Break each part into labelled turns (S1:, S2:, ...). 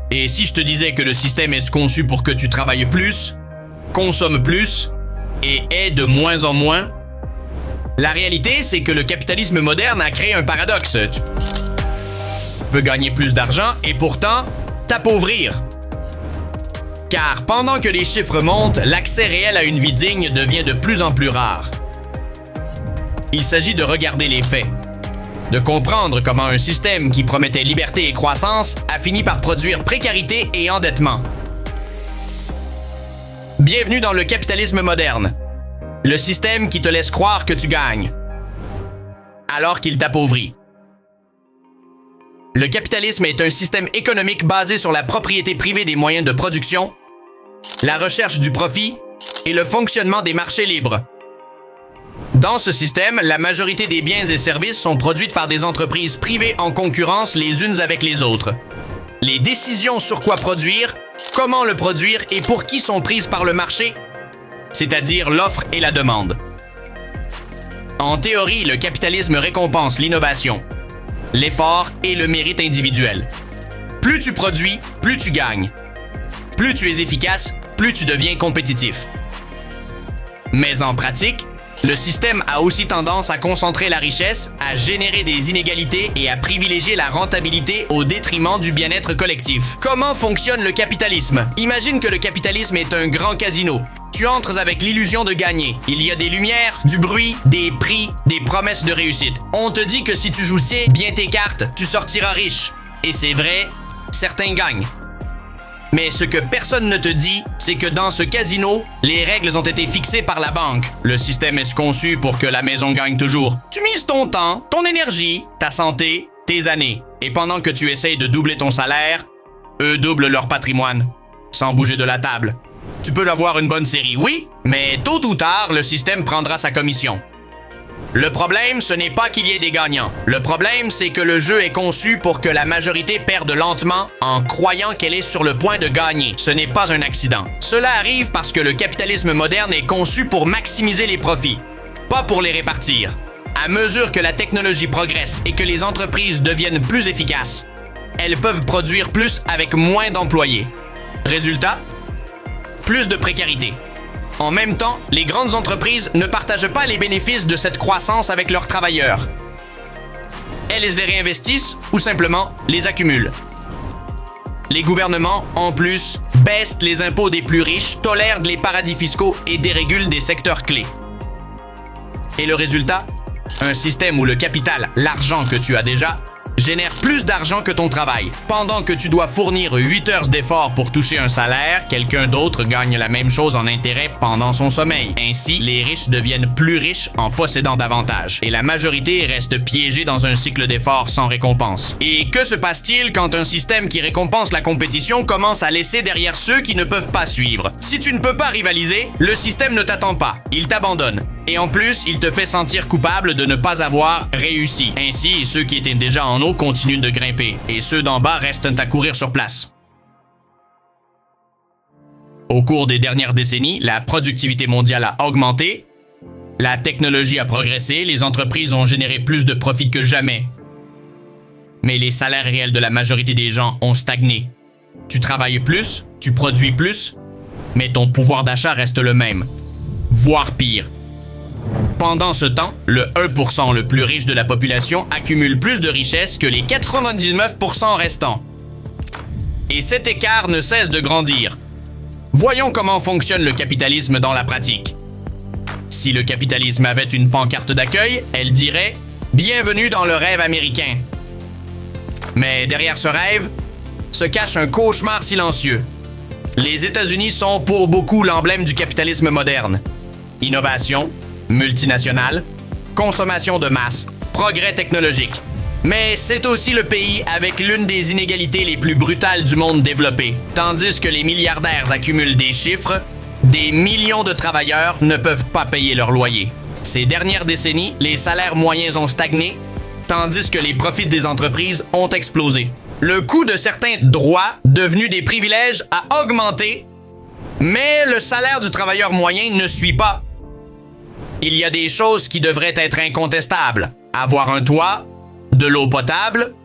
S1: Et si je te disais que le système est conçu pour que tu travailles plus, consommes plus et aies de moins en moins? La réalité, c'est que le capitalisme moderne a créé un paradoxe. Tu peux gagner plus d'argent et pourtant t'appauvrir. Car pendant que les chiffres montent, l'accès réel à une vie digne devient de plus en plus rare. Il s'agit de regarder les faits, de comprendre comment un système qui promettait liberté et croissance a fini par produire précarité et endettement. Bienvenue dans le capitalisme moderne, le système qui te laisse croire que tu gagnes, alors qu'il t'appauvrit. Le capitalisme est un système économique basé sur la propriété privée des moyens de production, la recherche du profit et le fonctionnement des marchés libres. Dans ce système, la majorité des biens et services sont produits par des entreprises privées en concurrence les unes avec les autres. Les décisions sur quoi produire, comment le produire et pour qui sont prises par le marché, c'est-à-dire l'offre et la demande. En théorie, le capitalisme récompense l'innovation, l'effort et le mérite individuel. Plus tu produis, plus tu gagnes. Plus tu es efficace, plus tu deviens compétitif. Mais en pratique, le système a aussi tendance à concentrer la richesse, à générer des inégalités et à privilégier la rentabilité au détriment du bien-être collectif. Comment fonctionne le capitalisme? Imagine que le capitalisme est un grand casino. Tu entres avec l'illusion de gagner. Il y a des lumières, du bruit, des prix, des promesses de réussite. On te dit que si tu joues bien tes cartes, tu sortiras riche. Et c'est vrai, certains gagnent. Mais ce que personne ne te dit, c'est que dans ce casino, les règles ont été fixées par la banque. Le système est conçu pour que la maison gagne toujours. Tu mises ton temps, ton énergie, ta santé, tes années. Et pendant que tu essayes de doubler ton salaire, eux doublent leur patrimoine, sans bouger de la table. Tu peux avoir une bonne série, oui, mais tôt ou tard, le système prendra sa commission. Le problème, ce n'est pas qu'il y ait des gagnants. Le problème, c'est que le jeu est conçu pour que la majorité perde lentement en croyant qu'elle est sur le point de gagner. Ce n'est pas un accident. Cela arrive parce que le capitalisme moderne est conçu pour maximiser les profits, pas pour les répartir. À mesure que la technologie progresse et que les entreprises deviennent plus efficaces, elles peuvent produire plus avec moins d'employés. Résultat, plus de précarité. En même temps, les grandes entreprises ne partagent pas les bénéfices de cette croissance avec leurs travailleurs. Elles les réinvestissent ou simplement les accumulent. Les gouvernements, en plus, baissent les impôts des plus riches, tolèrent les paradis fiscaux et dérégulent des secteurs clés. Et le résultat? Un système où le capital, l'argent que tu as déjà, génère plus d'argent que ton travail. Pendant que tu dois fournir 8 heures d'effort pour toucher un salaire, quelqu'un d'autre gagne la même chose en intérêt pendant son sommeil. Ainsi, les riches deviennent plus riches en possédant davantage. Et la majorité reste piégée dans un cycle d'efforts sans récompense. Et que se passe-t-il quand un système qui récompense la compétition commence à laisser derrière ceux qui ne peuvent pas suivre? Si tu ne peux pas rivaliser, le système ne t'attend pas. Il t'abandonne. Et en plus, il te fait sentir coupable de ne pas avoir réussi. Ainsi, ceux qui étaient déjà en haut continuent de grimper, et ceux d'en bas restent à courir sur place. Au cours des dernières décennies, la productivité mondiale a augmenté, la technologie a progressé, les entreprises ont généré plus de profits que jamais. Mais les salaires réels de la majorité des gens ont stagné. Tu travailles plus, tu produis plus, mais ton pouvoir d'achat reste le même, voire pire. Pendant ce temps, le 1% le plus riche de la population accumule plus de richesses que les 99% restants. Et cet écart ne cesse de grandir. Voyons comment fonctionne le capitalisme dans la pratique. Si le capitalisme avait une pancarte d'accueil, elle dirait « Bienvenue dans le rêve américain ». Mais derrière ce rêve se cache un cauchemar silencieux. Les États-Unis sont pour beaucoup l'emblème du capitalisme moderne. Innovation, multinationales, consommation de masse, progrès technologique. Mais c'est aussi le pays avec l'une des inégalités les plus brutales du monde développé. Tandis que les milliardaires accumulent des chiffres, des millions de travailleurs ne peuvent pas payer leur loyer. Ces dernières décennies, les salaires moyens ont stagné, tandis que les profits des entreprises ont explosé. Le coût de certains droits, devenus des privilèges, a augmenté, mais le salaire du travailleur moyen ne suit pas. Il y a des choses qui devraient être incontestables. Avoir un toit, de l'eau potable,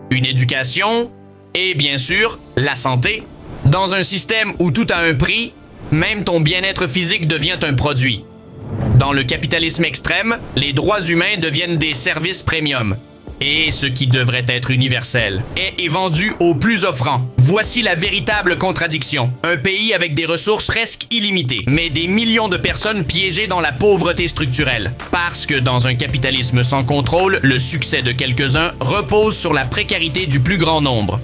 S1: une éducation, Et bien sûr, la santé. Dans un système où tout a un prix, même ton bien-être physique devient un produit. Dans le capitalisme extrême, les droits humains deviennent des services premium. Et ce qui devrait être universel est vendu au plus offrant. Voici la véritable contradiction. Un pays avec des ressources presque illimitées, mais des millions de personnes piégées dans la pauvreté structurelle. Parce que dans un capitalisme sans contrôle, le succès de quelques-uns repose sur la précarité du plus grand nombre.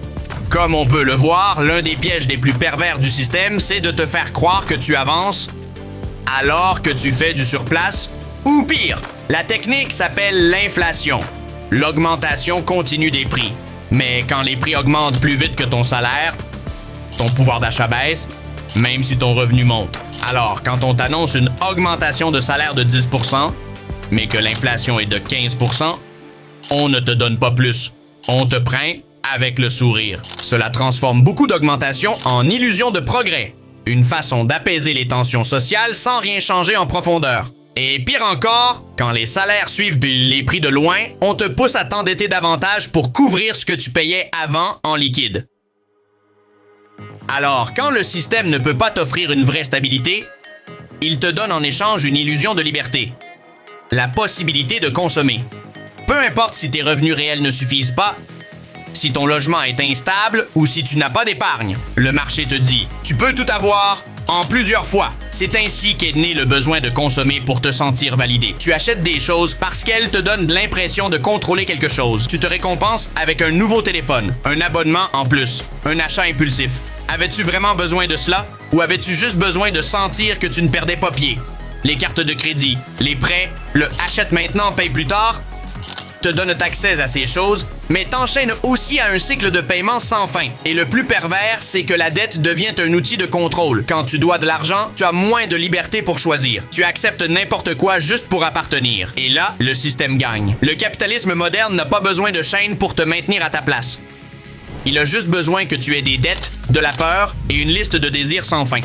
S1: Comme on peut le voir, l'un des pièges les plus pervers du système, c'est de te faire croire que tu avances alors que tu fais du surplace, ou pire, la technique s'appelle l'inflation. L'augmentation continue des prix. Mais quand les prix augmentent plus vite que ton salaire, ton pouvoir d'achat baisse, même si ton revenu monte. Alors, quand on t'annonce une augmentation de salaire de 10%, mais que l'inflation est de 15%, on ne te donne pas plus. On te prend avec le sourire. Cela transforme beaucoup d'augmentations en illusion de progrès. Une façon d'apaiser les tensions sociales sans rien changer en profondeur. Et pire encore, quand les salaires suivent les prix de loin, on te pousse à t'endetter davantage pour couvrir ce que tu payais avant en liquide. Alors, quand le système ne peut pas t'offrir une vraie stabilité, il te donne en échange une illusion de liberté. La possibilité de consommer. Peu importe si tes revenus réels ne suffisent pas, si ton logement est instable ou si tu n'as pas d'épargne, le marché te dit « Tu peux tout avoir » en plusieurs fois. C'est ainsi qu'est né le besoin de consommer pour te sentir validé. Tu achètes des choses parce qu'elles te donnent l'impression de contrôler quelque chose. Tu te récompenses avec un nouveau téléphone, un abonnement en plus, un achat impulsif. Avais-tu vraiment besoin de cela? Ou avais-tu juste besoin de sentir que tu ne perdais pas pied? Les cartes de crédit, les prêts, le « achète maintenant, paye plus tard » te donnent accès à ces choses, mais t'enchaînes aussi à un cycle de paiement sans fin. Et le plus pervers, c'est que la dette devient un outil de contrôle. Quand tu dois de l'argent, tu as moins de liberté pour choisir. Tu acceptes n'importe quoi juste pour appartenir. Et là, le système gagne. Le capitalisme moderne n'a pas besoin de chaînes pour te maintenir à ta place. Il a juste besoin que tu aies des dettes, de la peur et une liste de désirs sans fin.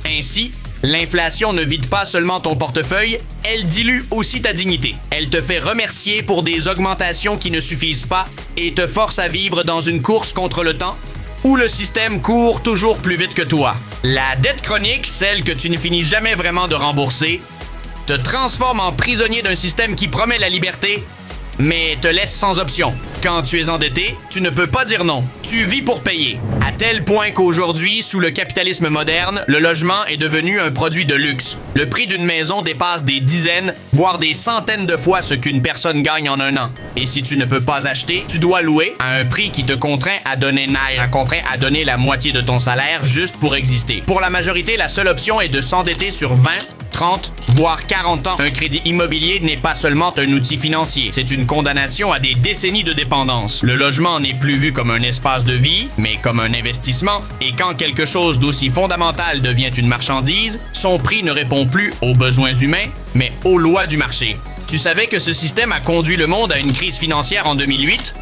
S1: Ainsi, l'inflation ne vide pas seulement ton portefeuille, elle dilue aussi ta dignité. Elle te fait remercier pour des augmentations qui ne suffisent pas et te force à vivre dans une course contre le temps où le système court toujours plus vite que toi. La dette chronique, celle que tu ne finis jamais vraiment de rembourser, te transforme en prisonnier d'un système qui promet la liberté, mais te laisse sans option. Quand tu es endetté, tu ne peux pas dire non. Tu vis pour payer. À tel point qu'aujourd'hui, sous le capitalisme moderne, le logement est devenu un produit de luxe. Le prix d'une maison dépasse des dizaines, voire des centaines de fois ce qu'une personne gagne en un an. Et si tu ne peux pas acheter, tu dois louer à un prix qui te contraint à donner la moitié de ton salaire juste pour exister. Pour la majorité, la seule option est de s'endetter sur 20, 30, voire 40 ans. Un crédit immobilier n'est pas seulement un outil financier, c'est une condamnation à des décennies de dépendance. Le logement n'est plus vu comme un espace de vie, mais comme un investissement. Et quand quelque chose d'aussi fondamental devient une marchandise, son prix ne répond plus aux besoins humains, mais aux lois du marché. Tu savais que ce système a conduit le monde à une crise financière en 2008?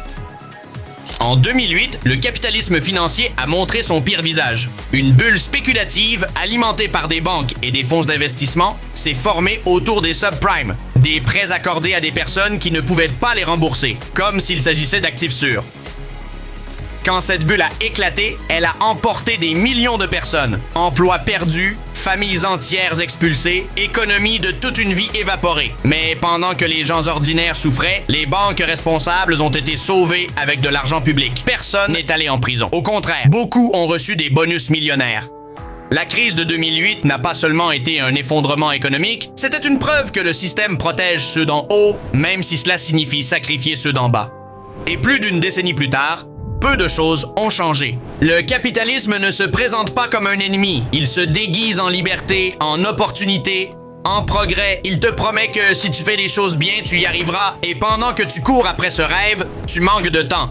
S1: En 2008, le capitalisme financier a montré son pire visage. Une bulle spéculative, alimentée par des banques et des fonds d'investissement, s'est formée autour des subprimes, des prêts accordés à des personnes qui ne pouvaient pas les rembourser, comme s'il s'agissait d'actifs sûrs. Quand cette bulle a éclaté, elle a emporté des millions de personnes. Emplois perdus, familles entières expulsées, économie de toute une vie évaporée. Mais pendant que les gens ordinaires souffraient, les banques responsables ont été sauvées avec de l'argent public. Personne n'est allé en prison. Au contraire, beaucoup ont reçu des bonus millionnaires. La crise de 2008 n'a pas seulement été un effondrement économique, c'était une preuve que le système protège ceux d'en haut, même si cela signifie sacrifier ceux d'en bas. Et plus d'une décennie plus tard, peu de choses ont changé. Le capitalisme ne se présente pas comme un ennemi. Il se déguise en liberté, en opportunité, en progrès. Il te promet que si tu fais les choses bien, tu y arriveras. Et pendant que tu cours après ce rêve, tu manques de temps.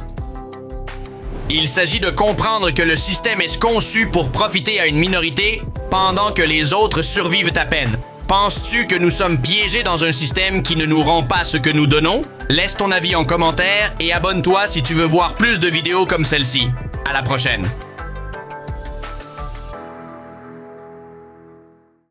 S1: Il s'agit de comprendre que le système est conçu pour profiter à une minorité pendant que les autres survivent à peine. Penses-tu que nous sommes piégés dans un système qui ne nous rend pas ce que nous donnons? Laisse ton avis en commentaire et abonne-toi si tu veux voir plus de vidéos comme celle-ci. À la prochaine!